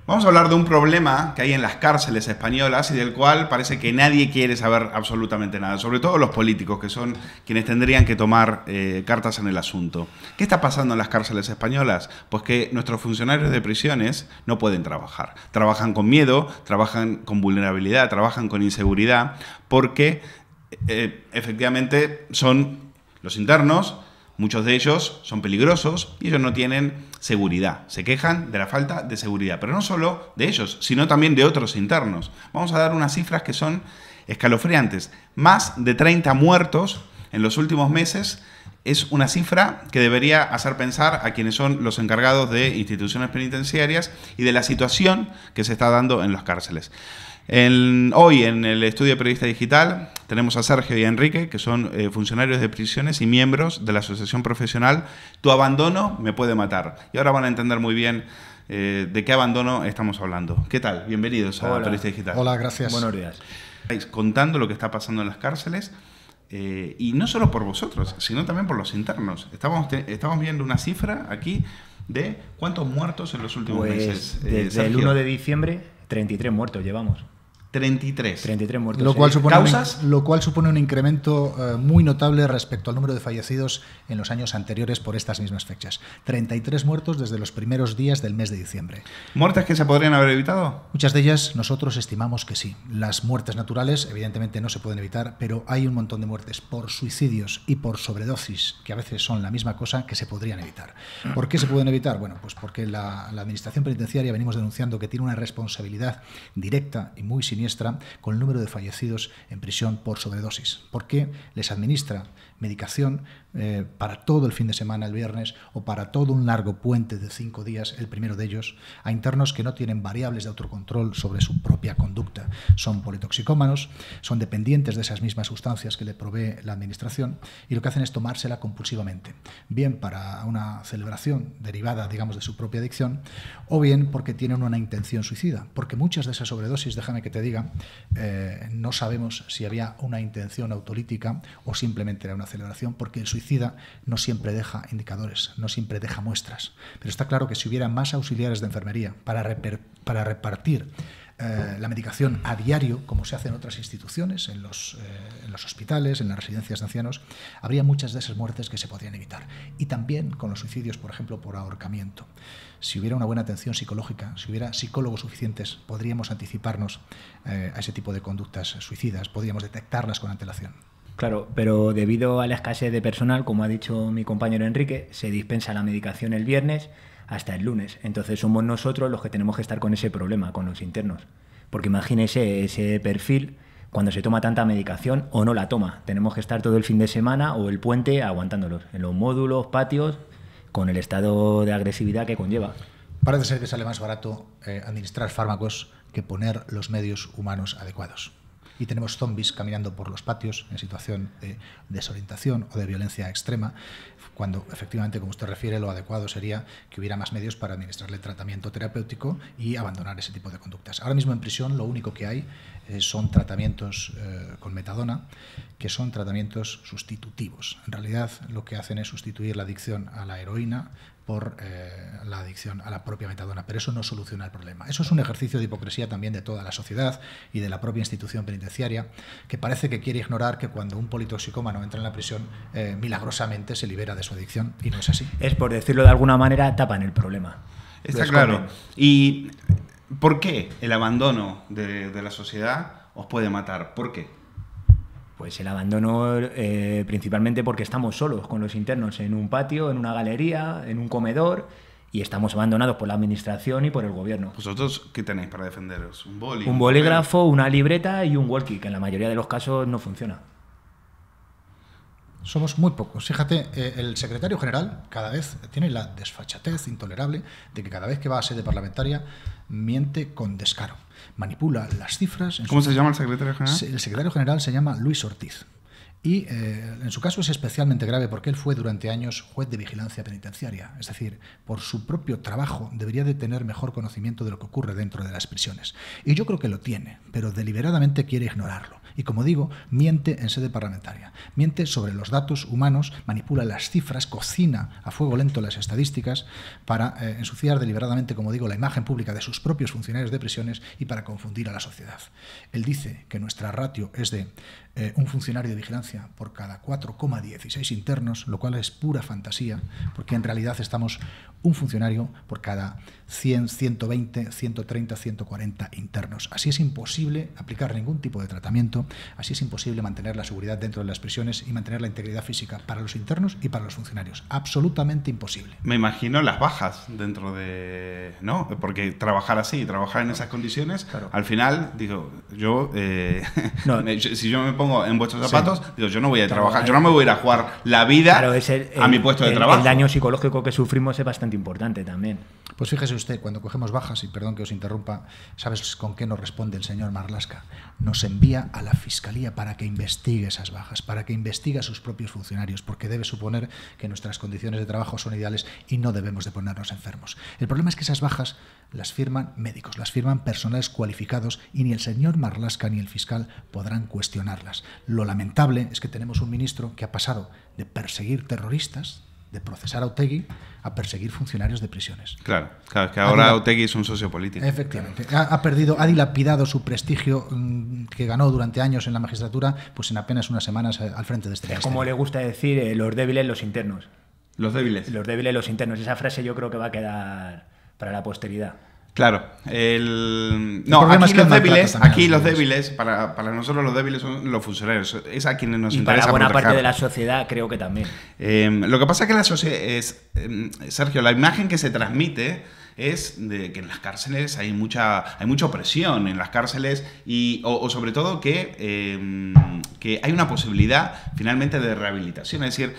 Vamos a hablar de un problema que hay en las cárceles españolas y del cual parece que nadie quiere saber absolutamente nada, sobre todo los políticos, que son quienes tendrían que tomar cartas en el asunto. ¿Qué está pasando en las cárceles españolas? Pues que nuestros funcionarios de prisiones no pueden trabajar. Trabajan con miedo, trabajan con vulnerabilidad, trabajan con inseguridad, porque efectivamente son los internos. Muchos de ellos son peligrosos y ellos no tienen seguridad. Se quejan de la falta de seguridad, pero no solo de ellos, sino también de otros internos. Vamos a dar unas cifras que son escalofriantes. Más de 30 muertos en los últimos meses es una cifra que debería hacer pensar a quienes son los encargados de instituciones penitenciarias y de la situación que se está dando en las cárceles. Hoy en el estudio de Periodista Digital tenemos a Sergio y a Enrique, que son funcionarios de prisiones y miembros de la asociación profesional Tu Abandono Me Puede Matar. Y ahora van a entender muy bien de qué abandono estamos hablando. ¿Qué tal? Bienvenidos a Periodista Digital. Hola, gracias. Buenos días. Contando lo que está pasando en las cárceles, y no solo por vosotros, sino también por los internos. Estamos viendo una cifra aquí de cuántos muertos en los últimos meses. Desde Sergio. el 1 de diciembre, 33 muertos llevamos. 33 muertos. Lo cual supone ¿Causas? lo cual supone un incremento muy notable respecto al número de fallecidos en los años anteriores por estas mismas fechas. 33 muertos desde los primeros días del mes de diciembre. ¿Muertes que se podrían haber evitado? Muchas de ellas nosotros estimamos que sí. Las muertes naturales evidentemente no se pueden evitar, pero hay un montón de muertes por suicidios y por sobredosis, que a veces son la misma cosa, que se podrían evitar. ¿Por qué se pueden evitar? Bueno, pues porque la Administración Penitenciaria venimos denunciando que tiene una responsabilidad directa y muy siniestra con el número de fallecidos en prisión por sobredosis, porque les administra medicación para todo el fin de semana, el viernes, o para todo un largo puente de 5 días, el primero de ellos, a internos que no tienen variables de autocontrol sobre su propia conducta. Son politoxicómanos, son dependientes de esas mismas sustancias que le provee la administración, y lo que hacen es tomársela compulsivamente, bien para una celebración derivada, digamos, de su propia adicción, o bien porque tienen una intención suicida, porque muchas de esas sobredosis, déjame que te diga, no sabemos si había una intención autolítica o simplemente era una celebración, porque el suicida no siempre deja indicadores, no siempre deja muestras. Pero está claro que si hubiera más auxiliares de enfermería para repartir la medicación a diario, como se hace en otras instituciones, en los hospitales, en las residencias de ancianos, habría muchas de esas muertes que se podrían evitar. Y también con los suicidios, por ejemplo, por ahorcamiento. Si hubiera una buena atención psicológica, si hubiera psicólogos suficientes, podríamos anticiparnos a ese tipo de conductas suicidas, podríamos detectarlas con antelación. Claro, pero debido a la escasez de personal, como ha dicho mi compañero Enrique, se dispensa la medicación el viernes hasta el lunes. Entonces somos nosotros los que tenemos que estar con ese problema, con los internos. Porque imagínese ese perfil cuando se toma tanta medicación o no la toma. Tenemos que estar todo el fin de semana o el puente aguantándolos en los módulos, patios, con el estado de agresividad que conlleva. Parece ser que sale más barato administrar fármacos que poner los medios humanos adecuados. Y tenemos zombies caminando por los patios en situación de desorientación o de violencia extrema, cuando efectivamente, como usted refiere, lo adecuado sería que hubiera más medios para administrarle tratamiento terapéutico y abandonar ese tipo de conductas. Ahora mismo en prisión lo único que hay son tratamientos con metadona, que son tratamientos sustitutivos. En realidad lo que hacen es sustituir la adicción a la heroína por la adicción a la propia metadona, pero eso no soluciona el problema. Eso es un ejercicio de hipocresía también de toda la sociedad y de la propia institución penitenciaria, que parece que quiere ignorar que cuando un politoxicómano entra en la prisión, milagrosamente se libera de su adicción, y no es así. Es, por decirlo de alguna manera, tapan el problema. Está claro. ¿Y por qué el abandono de la sociedad os puede matar? ¿Por qué? Pues el abandono principalmente porque estamos solos con los internos en un patio, en una galería, en un comedor, y estamos abandonados por la administración y por el gobierno. ¿Vosotros qué tenéis para defenderos? ¿Un boli? Un bolígrafo, una libreta y un walkie, que en la mayoría de los casos no funciona. Somos muy pocos. Fíjate, el secretario general cada vez tiene la desfachatez intolerable de que cada vez que va a sede parlamentaria miente con descaro. Manipula las cifras. ¿Cómo se llama el secretario general? El secretario general se llama Luis Ortiz. Y en su caso es especialmente grave porque él fue durante años juez de vigilancia penitenciaria. Es decir, por su propio trabajo debería de tener mejor conocimiento de lo que ocurre dentro de las prisiones. Y yo creo que lo tiene, pero deliberadamente quiere ignorarlo. Y como digo, miente en sede parlamentaria. Miente sobre los datos humanos, manipula las cifras, cocina a fuego lento las estadísticas para ensuciar deliberadamente, como digo, la imagen pública de sus propios funcionarios de prisiones y para confundir a la sociedad. Él dice que nuestra ratio es de un funcionario de vigilancia por cada 4,16 internos, lo cual es pura fantasía, porque en realidad estamos un funcionario por cada 100, 120, 130, 140 internos. Así es imposible aplicar ningún tipo de tratamiento, así es imposible mantener la seguridad dentro de las prisiones y mantener la integridad física para los internos y para los funcionarios. Absolutamente imposible. Me imagino las bajas dentro de... ¿no? Porque trabajar así, trabajar en esas condiciones, claro. Al final, digo, yo... no. Si yo me pongo en vuestros zapatos, sí. Digo, yo no voy a trabajar, yo no me voy a ir a jugar la vida a mi puesto de trabajo. El daño psicológico que sufrimos es bastante importante también. Pues fíjese usted, cuando cogemos bajas, y perdón que os interrumpa, ¿sabes con qué nos responde el señor Marlaska? Nos envía a la Fiscalía para que investigue esas bajas, para que investigue a sus propios funcionarios, porque debe suponer que nuestras condiciones de trabajo son ideales y no debemos de ponernos enfermos. El problema es que esas bajas las firman médicos, las firman personales cualificados y ni el señor Marlaska ni el fiscal podrán cuestionarlas. Lo lamentable es que tenemos un ministro que ha pasado de perseguir terroristas, de procesar a Otegi, a perseguir funcionarios de prisiones. Claro, claro, que ahora Otegi es un socio político. Efectivamente. Ha dilapidado su prestigio que ganó durante años en la magistratura, pues en apenas unas semanas al frente de este ministerio. Como le gusta decir, los débiles, los internos. Los débiles. Los débiles, los internos. Esa frase yo creo que va a quedar para la posteridad. Claro. No, aquí los débiles, para nosotros los débiles son los funcionarios. Es a quienes nos y interesa para buena proteger. parte de la sociedad creo que también. Lo que pasa es que la sociedad es... Sergio, la imagen que se transmite es de que en las cárceles hay mucha opresión en las cárceles o sobre todo que hay una posibilidad finalmente de rehabilitación. Es decir,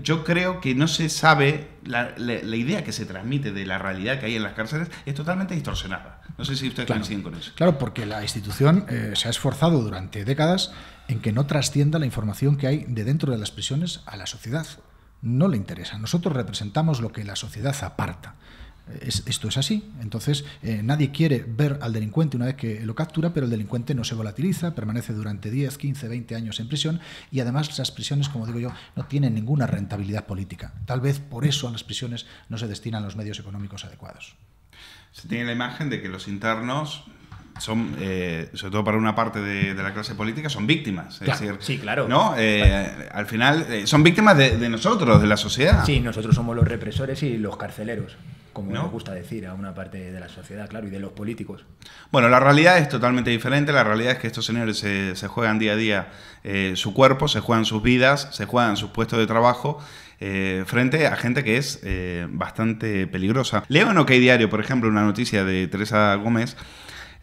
yo creo que no se sabe, la idea que se transmite de la realidad que hay en las cárceles es totalmente distorsionada. No sé si ustedes coinciden con eso. Claro, porque la institución se ha esforzado durante décadas en que no trascienda la información que hay de dentro de las prisiones a la sociedad. No le interesa. Nosotros representamos lo que la sociedad aparta. Esto es así. Entonces, nadie quiere ver al delincuente una vez que lo captura, pero el delincuente no se volatiliza, permanece durante 10, 15, 20 años en prisión y además esas prisiones, como digo yo, no tienen ninguna rentabilidad política. Tal vez por eso a las prisiones no se destinan los medios económicos adecuados. Se tiene la imagen de que los internos son, sobre todo para una parte de la clase política, son víctimas. Es decir, sí, claro. ¿no? Al final, son víctimas de nosotros, de la sociedad. Sí, nosotros somos los represores y los carceleros, como ¿no? nos gusta decir a una parte de la sociedad, claro, y de los políticos. Bueno, la realidad es totalmente diferente. La realidad es que estos señores se juegan día a día su cuerpo, se juegan sus vidas, se juegan sus puestos de trabajo frente a gente que es bastante peligrosa. Leo en OK Diario, por ejemplo, una noticia de Teresa Gómez,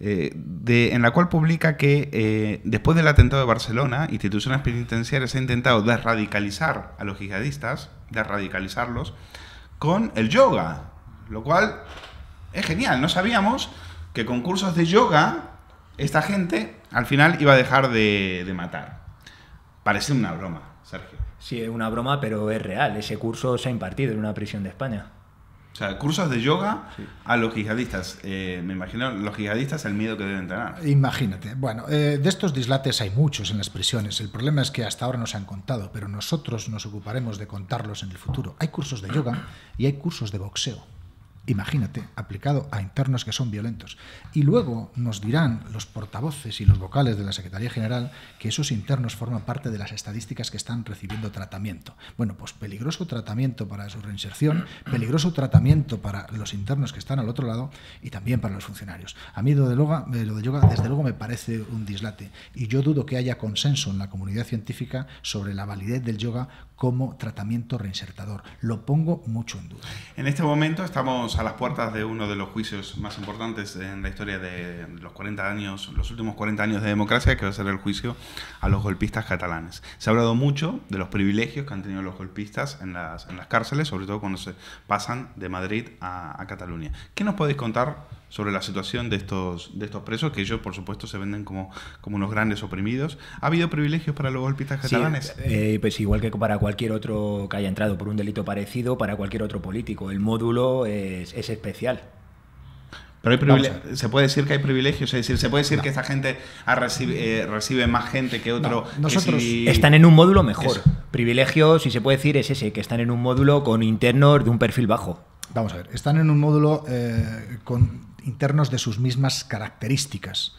en la cual publica que después del atentado de Barcelona, instituciones penitenciarias han intentado desradicalizar a los yihadistas, desradicalizarlos, con el yoga, lo cual es genial. No sabíamos que con cursos de yoga esta gente al final iba a dejar de matar. Parece una broma, Sergio. Sí, es una broma, pero es real. Ese curso se ha impartido en una prisión de España. O sea, cursos de yoga a los yihadistas. Me imagino los yihadistas el miedo que deben tener. Imagínate. Bueno, de estos dislates hay muchos en las prisiones. El problema es que hasta ahora no se han contado, pero nosotros nos ocuparemos de contarlos en el futuro. Hay cursos de yoga y hay cursos de boxeo. Imagínate, aplicado a internos que son violentos. Y luego nos dirán los portavoces y los vocales de la Secretaría General que esos internos forman parte de las estadísticas que están recibiendo tratamiento. Bueno, pues peligroso tratamiento para su reinserción, peligroso tratamiento para los internos que están al otro lado y también para los funcionarios. A mí lo de yoga, desde luego, me parece un dislate. Y yo dudo que haya consenso en la comunidad científica sobre la validez del yoga como tratamiento reinsertador. Lo pongo mucho en duda. En este momento estamos a las puertas de uno de los juicios más importantes en la historia de los últimos 40 años de democracia, que va a ser el juicio a los golpistas catalanes. Se ha hablado mucho de los privilegios que han tenido los golpistas en las cárceles, sobre todo cuando se pasan de Madrid a Cataluña. ¿Qué nos podéis contar sobre la situación de estos presos, que ellos, por supuesto, se venden como unos grandes oprimidos? ¿Ha habido privilegios para los golpistas catalanes? Sí, pues igual que para cualquier otro que haya entrado por un delito parecido, para cualquier otro político. El módulo es especial. Pero se puede decir que hay privilegios, es decir, se puede decir que esta gente recibe más gente que otro. No, nosotros están en un módulo mejor. Eso. Privilegio, si se puede decir, es ese, que están en un módulo con internos de un perfil bajo. Vamos a ver, están en un módulo con internos de sus mismas características.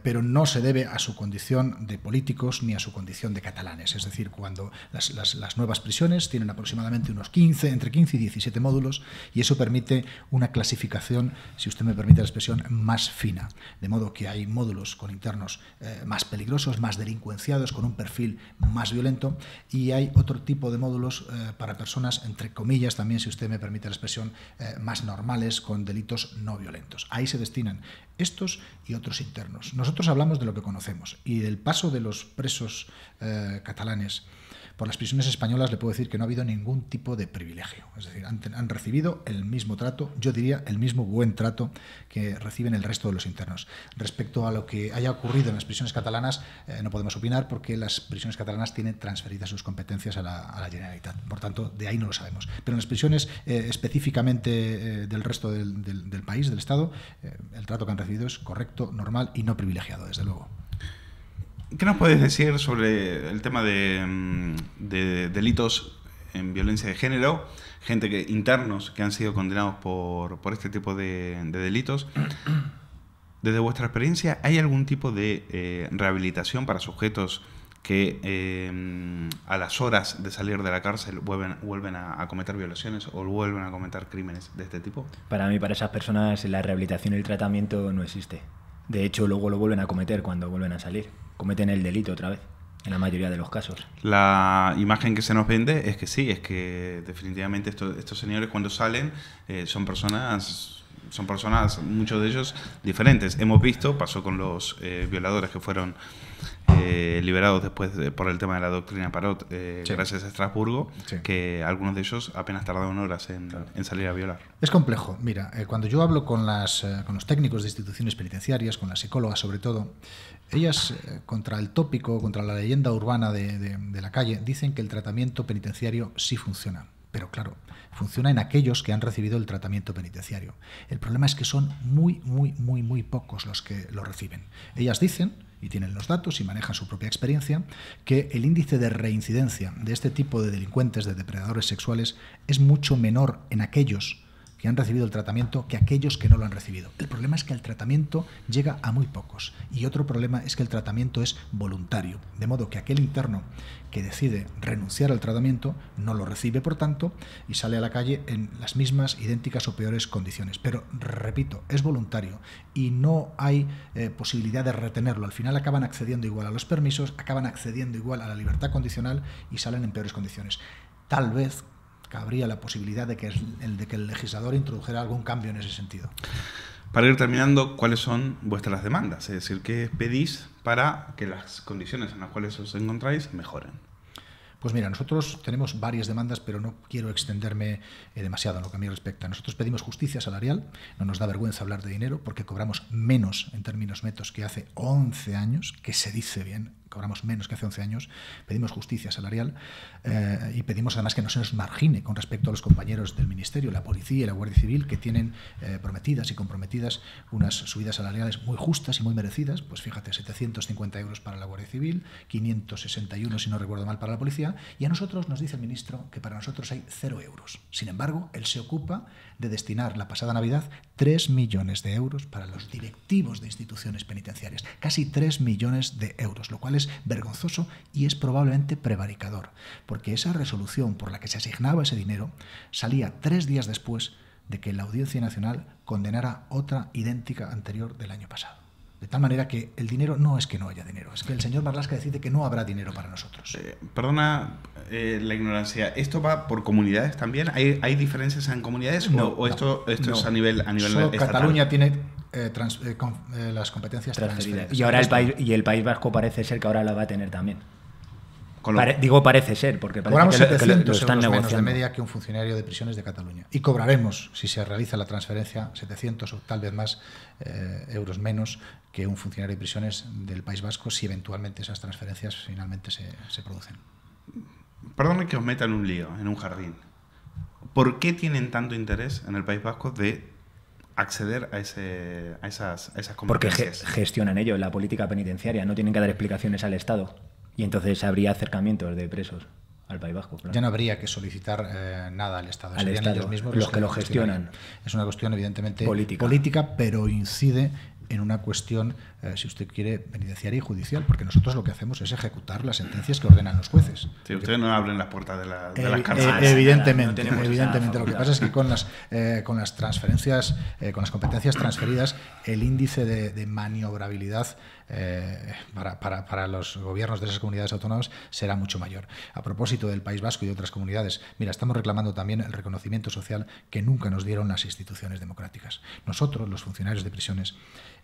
Pero no se debe a su condición de políticos ni a su condición de catalanes. Es decir, cuando las nuevas prisiones tienen aproximadamente entre 15 y 17 módulos, y eso permite una clasificación, si usted me permite la expresión, más fina. De modo que hay módulos con internos más peligrosos, más delincuenciados, con un perfil más violento, y hay otro tipo de módulos para personas, entre comillas, también, si usted me permite la expresión, más normales, con delitos no violentos. Ahí se destinan estos y otros internos. Nosotros hablamos de lo que conocemos, y del paso de los presos catalanes por las prisiones españolas le puedo decir que no ha habido ningún tipo de privilegio. Es decir, han recibido el mismo trato, yo diría el mismo buen trato que reciben el resto de los internos. Respecto a lo que haya ocurrido en las prisiones catalanas, no podemos opinar porque las prisiones catalanas tienen transferidas sus competencias a la Generalitat. Por tanto, de ahí no lo sabemos. Pero en las prisiones específicamente del resto del país, del Estado, el trato que han recibido es correcto, normal y no privilegiado, desde luego. ¿Qué nos puedes decir sobre el tema de delitos en violencia de género? Internos que han sido condenados por este tipo de delitos. Desde vuestra experiencia, ¿hay algún tipo de rehabilitación para sujetos que a las horas de salir de la cárcel vuelven a cometer violaciones o vuelven a cometer crímenes de este tipo? Para mí, para esas personas, la rehabilitación y el tratamiento no existe. De hecho, luego lo vuelven a cometer cuando vuelven a salir. Cometen el delito otra vez, en la mayoría de los casos. La imagen que se nos vende es que sí, es que definitivamente estos señores cuando salen son personas, muchos de ellos, diferentes. Hemos visto, pasó con los violadores que fueron liberados después por el tema de la doctrina Parot, sí, gracias a Estrasburgo, sí, que algunos de ellos apenas tardaron horas en salir a violar. Es complejo. Mira, cuando yo hablo con los técnicos de instituciones penitenciarias, con las psicólogas sobre todo, ellas, contra el tópico, contra la leyenda urbana de la calle, dicen que el tratamiento penitenciario sí funciona. Pero claro, funciona en aquellos que han recibido el tratamiento penitenciario. El problema es que son muy pocos los que lo reciben. Ellas dicen, y tienen los datos y manejan su propia experiencia, que el índice de reincidencia de este tipo de delincuentes, de depredadores sexuales, es mucho menor en aquellos que han recibido el tratamiento que aquellos que no lo han recibido. El problema es que el tratamiento llega a muy pocos. Y otro problema es que el tratamiento es voluntario. De modo que aquel interno que decide renunciar al tratamiento no lo recibe, por tanto, y sale a la calle en las mismas, idénticas o peores condiciones. Pero, repito, es voluntario y no hay posibilidad de retenerlo. Al final acaban accediendo igual a los permisos, acaban accediendo igual a la libertad condicional y salen en peores condiciones. Tal vez cabría la posibilidad de que el legislador introdujera algún cambio en ese sentido. Para ir terminando, ¿cuáles son vuestras demandas? Es decir, ¿qué pedís para que las condiciones en las cuales os encontráis mejoren? Pues mira, nosotros tenemos varias demandas, pero no quiero extenderme demasiado en lo que a mí respecta. Nosotros pedimos justicia salarial, no nos da vergüenza hablar de dinero porque cobramos menos en términos netos que hace 11 años, que se dice bien, cobramos menos que hace 11 años, pedimos justicia salarial y pedimos además que no se nos margine con respecto a los compañeros del Ministerio, la Policía y la Guardia Civil, que tienen prometidas y comprometidas unas subidas salariales muy justas y muy merecidas. Pues fíjate, 750 euros para la Guardia Civil, 561, si no recuerdo mal, para la Policía, y a nosotros nos dice el ministro que para nosotros hay 0 euros. Sin embargo, él se ocupa de destinar la pasada Navidad 3 millones de euros para los directivos de instituciones penitenciarias, casi 3 millones de euros, lo cual es vergonzoso y es probablemente prevaricador, porque esa resolución por la que se asignaba ese dinero salía 3 días después de que la Audiencia Nacional condenara otra idéntica anterior del año pasado. De tal manera que el dinero no es que no haya dinero, es que el señor Marlaska decide que no habrá dinero para nosotros. Perdona la ignorancia, ¿esto va por comunidades también? ¿Hay diferencias en comunidades o esto es a nivel Solo estatal? Cataluña tiene las competencias transferidas. Y ahora el País Vasco parece ser que ahora la va a tener también. Digo parece ser, porque cobramos parece que 700 lo están euros negociando. menos de media que un funcionario de prisiones de Cataluña. Y cobraremos, si se realiza la transferencia, 700 o tal vez más euros menos que un funcionario de prisiones del País Vasco, si eventualmente esas transferencias finalmente se producen. Perdóname que os meta en un lío, en un jardín. ¿Por qué tienen tanto interés en el País Vasco de acceder a esas Porque competencias. gestionan ellos la política penitenciaria, no tienen que dar explicaciones al Estado. Y entonces habría acercamientos de presos al País Vasco. Claro. Ya no habría que solicitar nada al Estado. Al Serían Estado, ellos mismos los que lo gestionan. Es una cuestión evidentemente Política, pero incide en una cuestión, si usted quiere, penitenciaria y judicial, porque nosotros lo que hacemos es ejecutar las sentencias que ordenan los jueces. Sí, ustedes no abren las puertas de las cárceles. Evidentemente, no tenemos evidentemente. esa Lo que pasa es que con las transferencias, con las competencias transferidas, el índice de maniobrabilidad para los gobiernos de esas comunidades autónomas será mucho mayor. A propósito del País Vasco y de otras comunidades, mira, estamos reclamando también el reconocimiento social que nunca nos dieron las instituciones democráticas. Nosotros, los funcionarios de prisiones,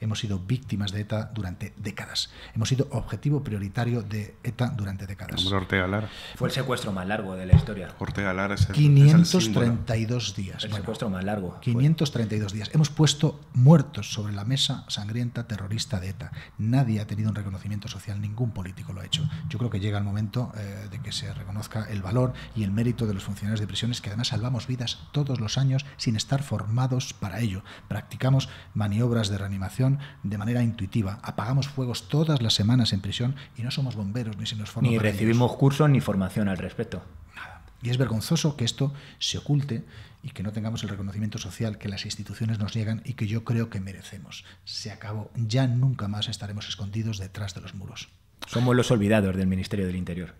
hemos sido víctimas de ETA durante décadas. Hemos sido objetivo prioritario de ETA durante décadas. Hombre, Ortega Lara. Fue el secuestro más largo de la historia. Ortega Lara es el 532 días. El Bueno, secuestro más largo. 532 días. Hemos puesto muertos sobre la mesa sangrienta terrorista de ETA. Nadie ha tenido un reconocimiento social, ningún político lo ha hecho. Yo creo que llega el momento de que se reconozca el valor y el mérito de los funcionarios de prisiones, que además salvamos vidas todos los años sin estar formados para ello. Practicamos maniobras de reanimación de manera intuitiva. Apagamos fuegos todas las semanas en prisión y no somos bomberos ni se nos forma. Ni para recibimos ellos. cursos ni formación al respecto. Nada. Y es vergonzoso que esto se oculte y que no tengamos el reconocimiento social que las instituciones nos niegan y que yo creo que merecemos. Se acabó. Ya nunca más estaremos escondidos detrás de los muros. Somos los olvidados del Ministerio del Interior.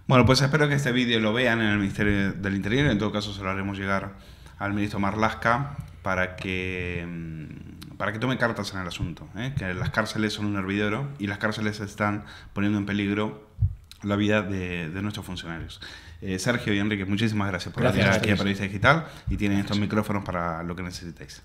Bueno, pues espero que este vídeo lo vean en el Ministerio del Interior. En todo caso, se lo haremos llegar al ministro Marlaska para que tome cartas en el asunto, ¿eh? Que las cárceles son un hervidero y las cárceles están poniendo en peligro la vida de nuestros funcionarios. Sergio y Enrique, muchísimas gracias por venir aquí a Periodista Digital y tienen estos micrófonos para lo que necesitéis.